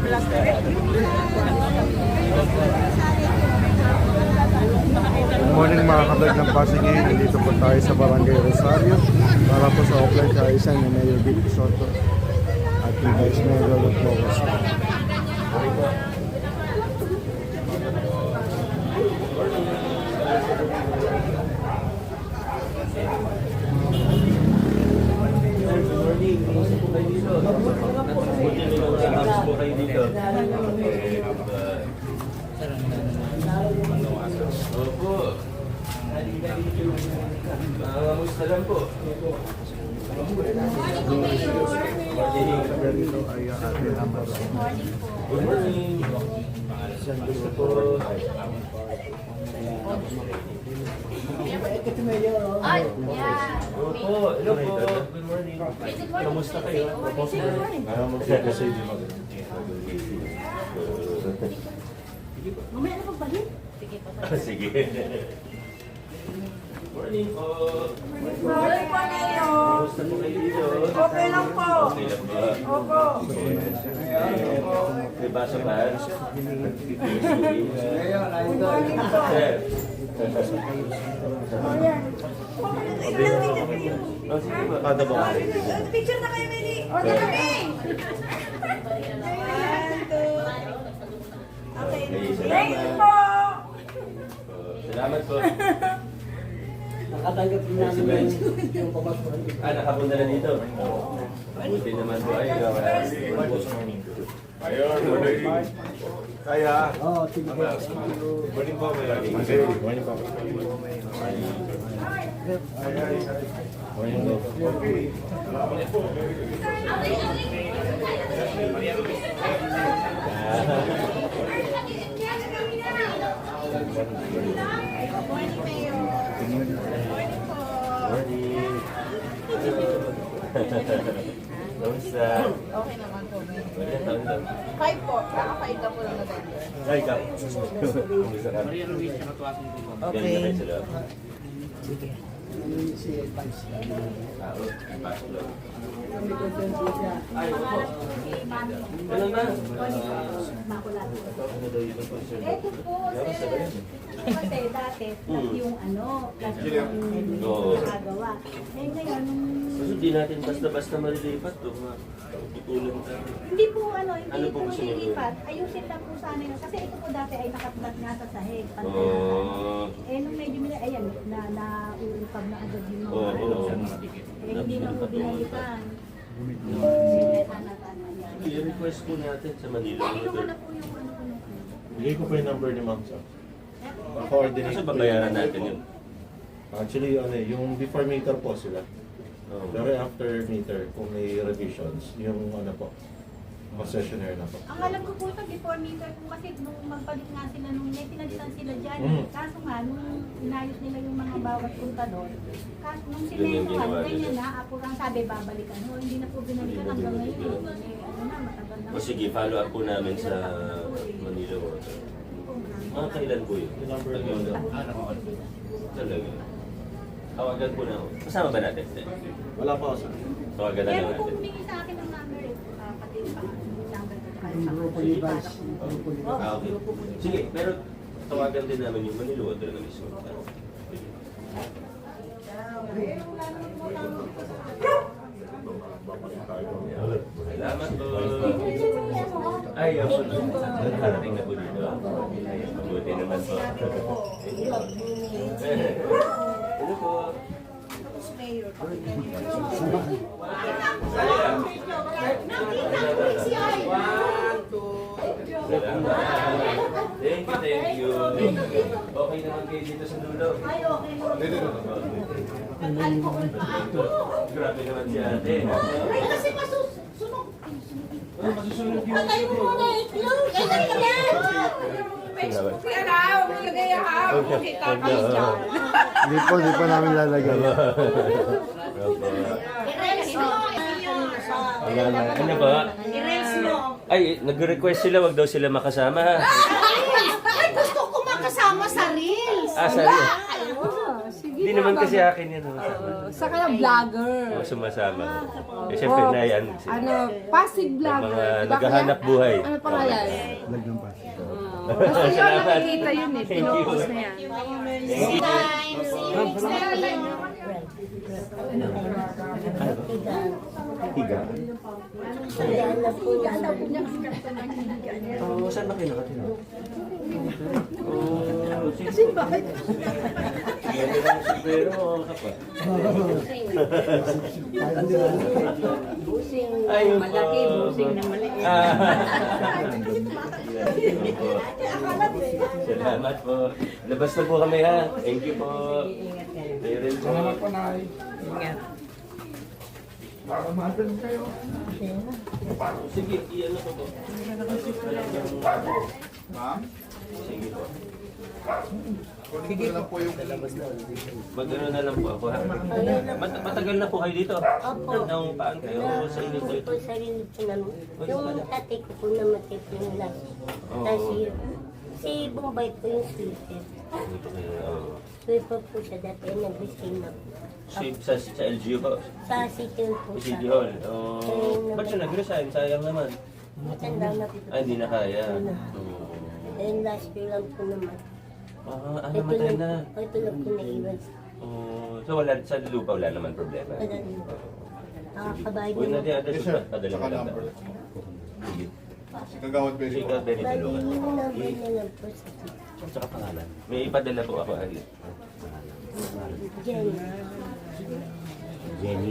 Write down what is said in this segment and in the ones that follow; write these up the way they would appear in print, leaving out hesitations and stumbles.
Good morning mga kablog ng Pasig ngayon. Nandito po tayo sa Barangay Rosario para po sa offline kaayusan ni Mayor Vicky Soto at ni Vice Mayor Lolo Flores. Opo. Kamusta lang po? Dito ay Ate Amor. Good morning. Gusto po. Ay, yeah. Opo. Hello po. Good morning. Kamusta kayo? Kasi di Mamaya na pagbalik. Sige po. Sige. Morning po. Morning po ninyo. Kamusta po kayo dito? Okay lang po. Okay lang ba? Opo. May basa ba? Good morning po. Sir. Ayan. Oh, sige ba? Kada ba? Picture na kayo, Meli. O, na kami. Okay. Thank you po. Salamat po. Nakatanggap din namin yung pamasukan. Nakapunta na dito. Buti naman po ay Kaya, Oo, sige po. morning po. Morning po. Morning, Mayor. Morning po. Morning. Kamusta? Okay naman po, Mayor. Wala, taon lang. 5 po. Kaka-5 ka po ng November. Ay, ka. Kamusta ka? Okay. Ganun na kayo sa loob. Sige. Si Vice. Pasok lang. May content po siya. Ay, opo. Ganun ba? Makulat. Ano daw yung concern? Ito po, sir. Kasi dati, flat yung ano, flat yung Oo. nakagawa. Eh ngayon, Kasi di natin basta-basta malilipat to. Tutulong tayo. hindi po ano, Ano hindi po po gusto niyo nilipat. Ayusin lang po sana yun. Kasi ito po dati ay nakaplat nga sa sahig. Pantay. Oo. Eh nung medyo ayan, nauupag na agad yung mga Oo. ano. Eh hindi na po binalikan. I-request po natin sa Manila. Kinuha na po yung ano ko nung Bigay ko pa yung number ni Ma'am Sa. Coordinate Kasi ko babayaran yung- natin yun. Actually, ano yung before meter po sila. Oo. Pero after meter, kung may revisions, yung ano po, concessionaire na po. Ang alam ko po ito, before meter po kasi nung magpalit nga sila, nung may pinalitan sila dyan. Kaso nga, nung inayos nila yung mga bawat punta doon, kaso nung Ganyan simentohan, ginawa ganyan nila. na, ako ang sabi, babalikan mo. Hindi na po binalikan hanggang ngayon. Ano na, matagal na. O sige, follow up po namin sa Manila Water. Mga kailan po yun? Yung number ni Talaga. Tawagan po na ako. Kasama ba natin? Wala pa ako sa. Tawagan na lang Meron po natin. humingi sa akin ng number eh. Pati pa, number ko. Yung grupo ni Vice. Yung grupo ni Vice. Okay. Sige, pero tawagan din namin yung Manila Water na mismo. Salamat po. Ay, ako na. Nakarating na po dito. Ay, mabuti naman po. Ano po? Mayor. Thank you. Okay naman kayo dito sa dulo. Ay, okay. Grabe naman si ate. Ay, kasi masusunod. Masusunod yun. Patay mo muna itlog. Patay ka na. Facebook yan ha. Huwag mo lagay ha. Kita kayo dyan. Hindi po namin lalagay. I-release mo. Wala na. Ano ba? I-release mo. Ay, nag-request sila, wag daw sila makasama. Ay, gusto ko makasama sa Reels. Ah, sorry. Sige Hindi naman kasi akin yan. Sa kaya vlogger. Mga sumasama. Eh, siyempre na yan. Ano, passive vlogger. Mga Diba naghahanap kaya? buhay. Ano pangalan? Vlog ng Pasig. Basta yun, nakikita yun eh. Pinupost na yan. Higa. Oh, saan ba kayo nakatira? Oh, sige. Bakit? Ganda lang si Pero, kapag. Ayun po. Malaki, busing na maliit. Salamat po. Labas na po kami ha. Thank you po. Kayo rin po. Salamat po, Nay. Ingat. Baka mahal kayo. Sige, iyan ko po. Ma'am? Sige po. Sige lang po yung Mag-ano na lang po ako ha. Matagal na po kayo dito? Opo. Nang paan kayo? Sa inyo po ito? Po sarili po namin. Yung tatay ko po namatay po yung last year. Si Bombay po yung sweeper. Dito kayo. Sweeper po siya dati, nag-resign na po. Shape sa LGU po? Sa City Hall po Sa siya. City Hall? Ba't siya nag-resign? Sayang naman. Matanda na po. Ay, hindi na kaya. And last year lang po naman. Namatay na. Ito lang po naiwan. So wala, sa lupa wala naman problema. Wala rin. Nakakabahay Uy, din. natin, address Yes, sir. ba? Padala mo Saka lang. number. Sige. Si Kagawad Sige, Benny po. ka, Benny, Bali, tulungan. yung number na lang po sa Saka pangalan. May ipadala po ako. Jenny. Jenny.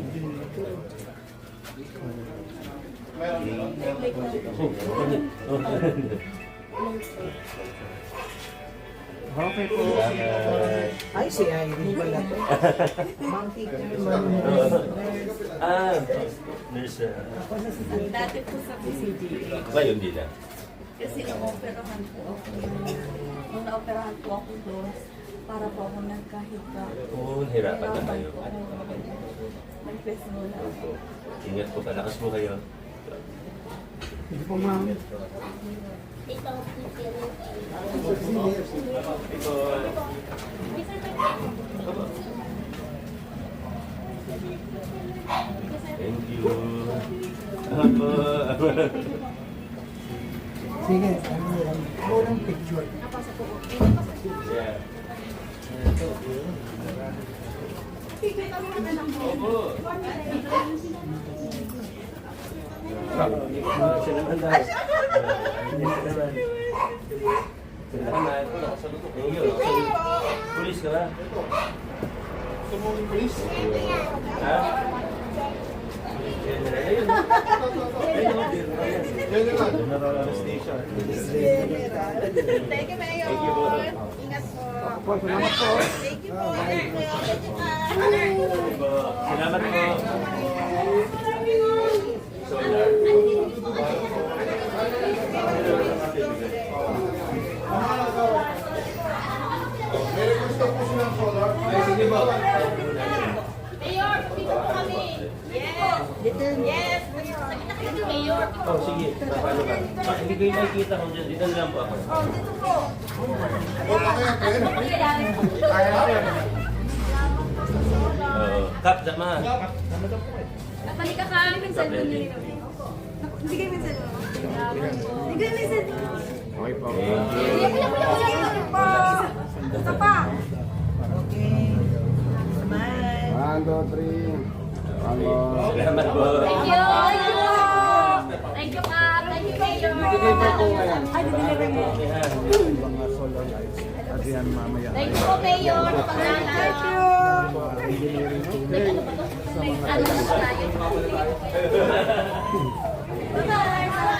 Okay po. Ay, si Irene pala to. Monkey Nurse. Dati po sa PCG. Ngayon din na. Kasi na-operahan po ako. Nung na-operahan po ako doon, para po ako nagkahiga. Hirapan na kayo. Nag-press muna ako. Ingat po, palakas po kayo. Hindi po, ma'am. Ito ang sweeper. Ito. Thank you. Ako. Sige, unang picture. Yeah. Opo. Salamat. Pulis ka ba? Gusto mo yung police? Ha? Ayun. General Anesthesia. Thank you, Mayor. Thank you po. Ingat po. Po, salamat po. Thank you po. Salamat po. Solar. May request po silang solar. Ay, sige po. Mayor, dito po kami. Yes. Yes. Nakita kayo ni Mayor. Oh, sige. Paano ba? Hindi ko yung nakikita ko dyan. Dito na lang po ako. Oh, dito po. Oo. Kap, sama. Balik ka kami, minsan doon nyo rin. Hindi kayo minsan doon. Hindi kayo minsan doon. Okay po. Thank you. Isa pa. Okay. Smile. 1, 2, 3. Vamos. Salamat po. Thank you. Thank you, Kap. Thank you, Mayor. Ay, deliver mo. Mga solar lights. At yan mamaya. Thank you po, Mayor. Thank you. Engineering tools. Ano ba tayo? Bye-bye.